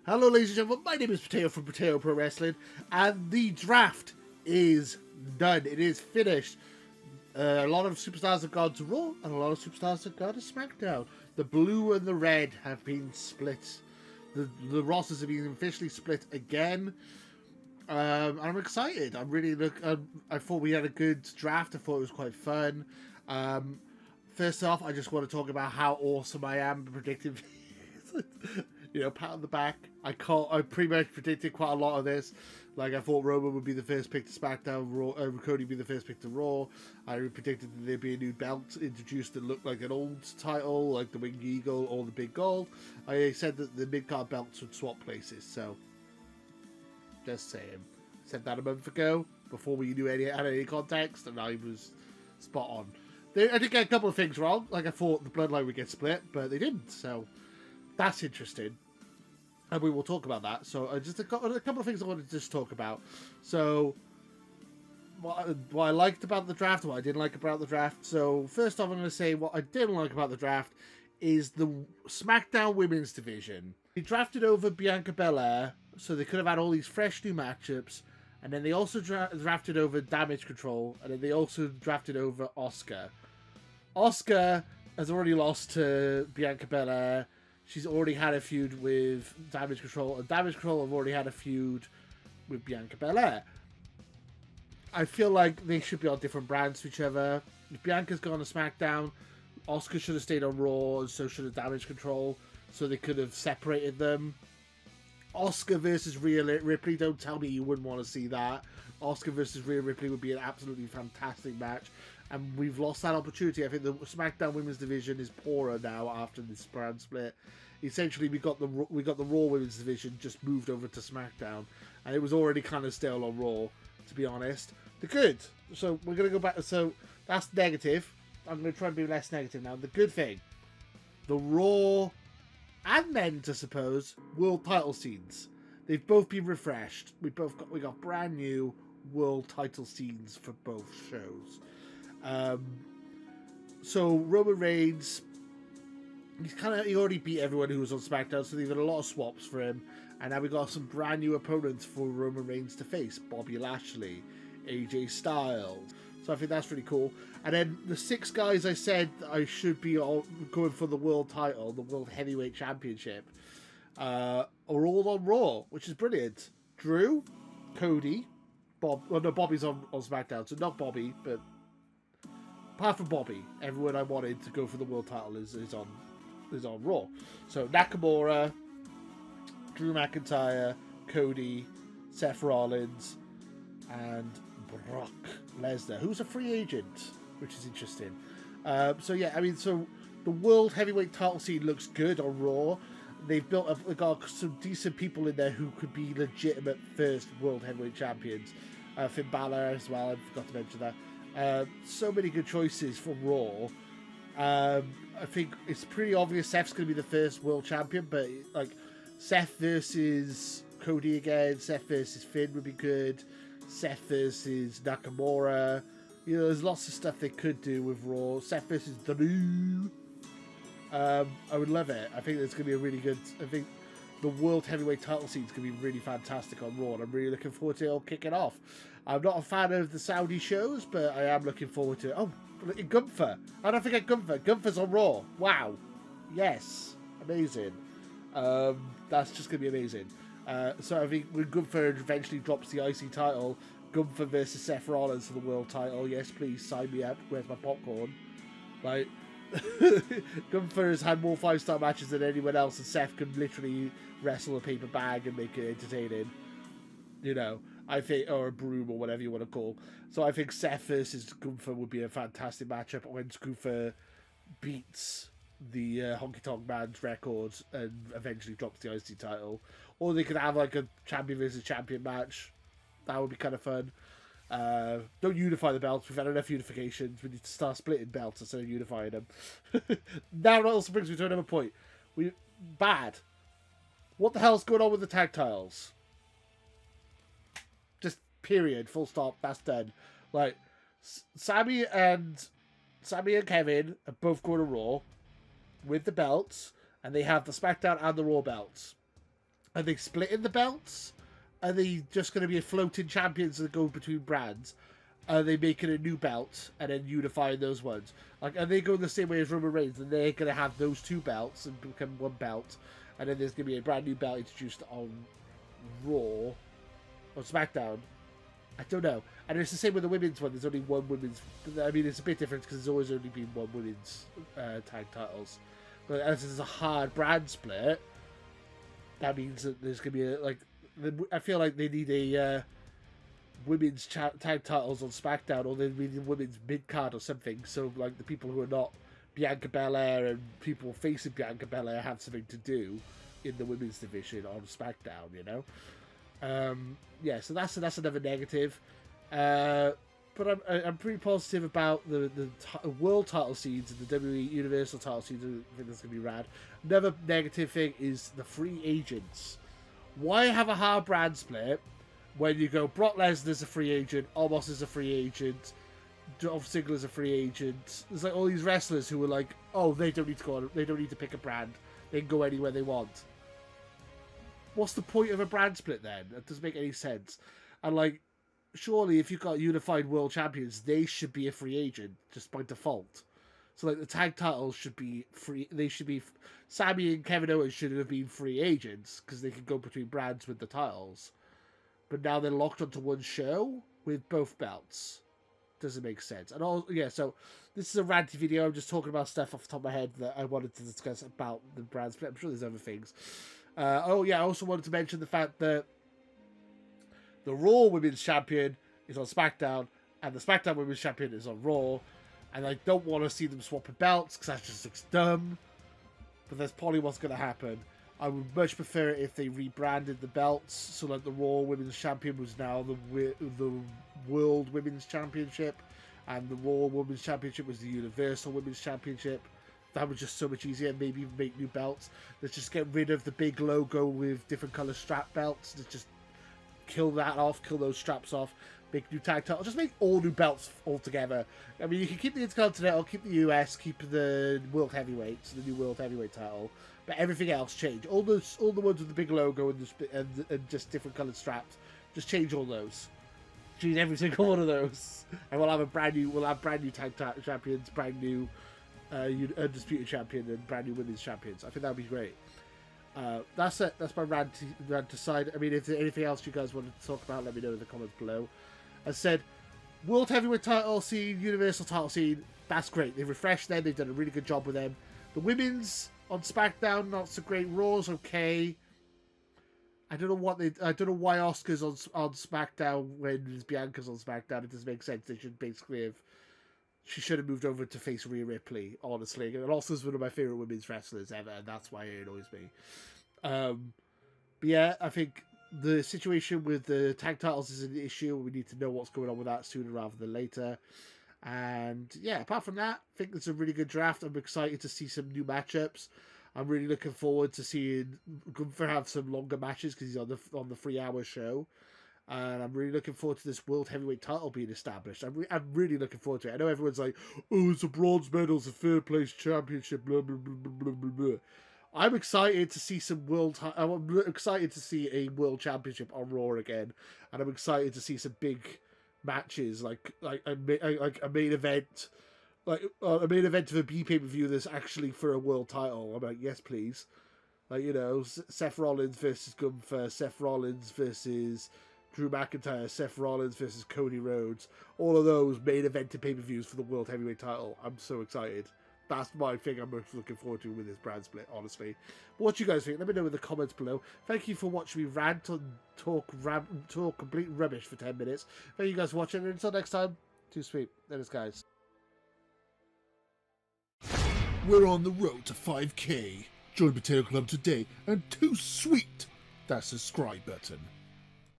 Hello, ladies and gentlemen. My name is Potato from Potato Pro Wrestling, and the draft is done. It is finished. A lot of superstars have gone to Raw, and a lot of superstars have gone to Smackdown. The blue and the red have been split. The rosters have been officially split again. I'm excited. I'm really I thought we had a good draft. I thought it was quite fun. First off, I just want to talk about how awesome I am at predicting. Pat on the back. I pretty much predicted quite a lot of this. Like, I thought Roman would be the first pick to SmackDown, Cody would be the first pick to Raw. I predicted that there'd be a new belt introduced that looked like an old title, like the Winged Eagle or the Big Gold. I said that the mid-card belts would swap places, so just saying. Said that a month ago, before we knew any context, and I was spot on. I did get a couple of things wrong. Like, I thought the Bloodline would get split, but they didn't, so that's interesting. And we will talk about that. So just a couple of things I wanted to just talk about. So what I liked about the draft, what I didn't like about the draft. So first off, I'm going to say what I didn't like about the draft is the SmackDown Women's Division. They drafted over Bianca Belair, so they could have had all these fresh new matchups. And then they also drafted over Damage Control. And then they also drafted over Asuka. Asuka has already lost to Bianca Belair. She's already had a feud with Damage Control, and Damage Control have already had a feud with Bianca Belair. I feel like they should be on different brands to each other. If Bianca's gone to SmackDown, Asuka should have stayed on Raw, and so should have Damage Control, so they could have separated them. Asuka versus Rhea Ripley, don't tell me you wouldn't want to see that. Asuka versus Rhea Ripley would be an absolutely fantastic match, and we've lost that opportunity. I think the SmackDown Women's Division is poorer now after this brand split. Essentially, we got the Raw Women's Division just moved over to SmackDown, and it was already kind of stale on Raw, to be honest. The good. So we're gonna go back. So that's negative. I'm gonna try and be less negative now. The good thing, the Raw and men's, I suppose, world title scenes. They've both been refreshed. We got brand new world title scenes for both shows. So Roman Reigns, he already beat everyone who was on SmackDown, so they've got a lot of swaps for him. And now we got some brand new opponents for Roman Reigns to face: Bobby Lashley, AJ Styles. So I think that's really cool. And then the 6 guys I said I should be all going for the world title, the World Heavyweight Championship, are all on Raw, which is brilliant. Drew, Cody, Bobby's on SmackDown, so not Bobby, but apart from Bobby, everyone I wanted to go for the world title is on Raw. So Nakamura, Drew McIntyre, Cody, Seth Rollins, and Brock Lesnar, who's a free agent, which is interesting. So the World Heavyweight title scene looks good on Raw. They've got some decent people in there who could be legitimate first World Heavyweight champions. Finn Balor as well, I forgot to mention that. So many good choices for Raw. I think it's pretty obvious Seth's going to be the first world champion, but like Seth versus Cody again, Seth versus Finn would be good. Seth versus Nakamura. There's lots of stuff they could do with Raw. Seth versus Drew. I would love it. I think it's going to be a really good. I think the World Heavyweight title scene is going to be really fantastic on Raw, and I'm really looking forward to it all kicking off. I'm not a fan of the Saudi shows, but I am looking forward to it. Oh, Gunther. I don't forget Gunther. Gunther's on Raw. Wow. Yes. Amazing. That's just going to be amazing. So I think when Gunther eventually drops the IC title, Gunther versus Seth Rollins for the world title. Yes, please sign me up. Where's my popcorn? Like, Gunther has had more 5-star matches than anyone else, and Seth can literally wrestle a paper bag and make it entertaining. I think, or a broom or whatever you want to call. So I think Seth versus Gunther would be a fantastic matchup when Gunther beats the Honky Tonk Man's record and eventually drops the IC title. Or they could have like a champion versus champion match. That would be kind of fun. Don't unify the belts. We've had enough unifications. We need to start splitting belts instead of unifying them. That also brings me to another point. Bad. What the hell's going on with the tag titles? Just period. Full stop. That's done. Like, Sammy and Kevin are both going to Raw with the belts, and they have the SmackDown and the Raw belts. Are they splitting the belts? Are they just going to be floating champions that go between brands? Are they making a new belt and then unifying those ones? Like, are they going the same way as Roman Reigns, and they're going to have those two belts and become one belt, and then there's going to be a brand new belt introduced on Raw or SmackDown? I don't know. And it's the same with the women's one. There's only one women's. I mean, it's a bit different because there's always only been one women's tag titles. But as there's a hard brand split, that means that there's going to be I feel like they need a women's tag titles on SmackDown, or they need a women's mid card or something. So like the people who are not Bianca Belair and people facing Bianca Belair have something to do in the women's division on SmackDown. You know, yeah. So that's another negative. But I'm pretty positive about the world title scenes and the WWE Universal title scenes. I think that's gonna be rad. Another negative thing is the free agents. Why have a hard brand split when you go Brock Lesnar's a free agent, Omos is a free agent, Dolph Ziggler's a free agent? There's like all these wrestlers who are like, oh, they don't need to go on, they don't need to pick a brand, they can go anywhere they want. What's the point of a brand split then? That doesn't make any sense. And like, surely if you've got unified world champions, they should be a free agent just by default. So like the tag titles should be free. They should be. Sammy and Kevin Owens should have been free agents because they can go between brands with the titles. But now they're locked onto one show with both belts. Doesn't make sense. And all, yeah, so this is a ranty video. I'm just talking about stuff off the top of my head that I wanted to discuss about the brand split. I'm sure there's other things. Oh yeah, I also wanted to mention the fact that the Raw Women's Champion is on SmackDown and the SmackDown Women's Champion is on Raw. And I don't want to see them swapping belts because that just looks dumb. But that's probably what's going to happen. I would much prefer it if they rebranded the belts. So like the Raw Women's Champion was now the World Women's Championship. And the Raw Women's Championship was the Universal Women's Championship. That was just so much easier. Maybe even make new belts. Let's just get rid of the big logo with different colour strap belts. Let's just kill that off. Kill those straps off. Make new tag title. Just make all new belts altogether. I mean, you can keep the Intercontinental, keep the US, keep the World Heavyweights, the new World Heavyweight title, but everything else change. All the ones with the big logo and just different coloured straps. Just change all those. Change every single one of those, and we'll have brand new tag champions, brand new undisputed champion, and brand new women's champions. I think that would be great. That's it. That's my rant aside. I mean, if there's anything else you guys want to talk about, let me know in the comments below. As I said, World Heavyweight title scene, Universal title scene, that's great. They've refreshed them. They've done a really good job with them. The women's on SmackDown, not so great. Raw's okay. I don't know why Asuka's on SmackDown when Bianca's on SmackDown. It doesn't make sense. They should basically have. She should have moved over to face Rhea Ripley, honestly. And also is one of my favourite women's wrestlers ever, and that's why it annoys me. But yeah, I think the situation with the tag titles is an issue. We need to know what's going on with that sooner rather than later. And yeah, apart from that, I think it's a really good draft. I'm excited to see some new matchups. I'm really looking forward to seeing Gunther have some longer matches because he's on the 3-hour show. And I'm really looking forward to this World Heavyweight title being established. I'm really looking forward to it. I know everyone's like, oh, it's a bronze medal, it's a third place championship, blah, blah, blah, blah, blah, blah. I'm excited to see I'm excited to see a world championship on Raw again. And I'm excited to see some big matches, like a main event. Like a main event of a B pay-per-view that's actually for a world title. I'm like, yes, please. Like, you know, Seth Rollins versus Gunther, Seth Rollins versus Drew McIntyre, Seth Rollins versus Cody Rhodes. All of those main event pay-per-views for the World Heavyweight title. I'm so excited. That's my thing I'm most looking forward to with this brand split, honestly. But what you guys think? Let me know in the comments below. Thank you for watching me rant and talk complete rubbish for 10 minutes. Thank you guys for watching, and until next time, too sweet. There it is, guys. We're on the road to 5K. Join Potato Club today and too sweet that subscribe button.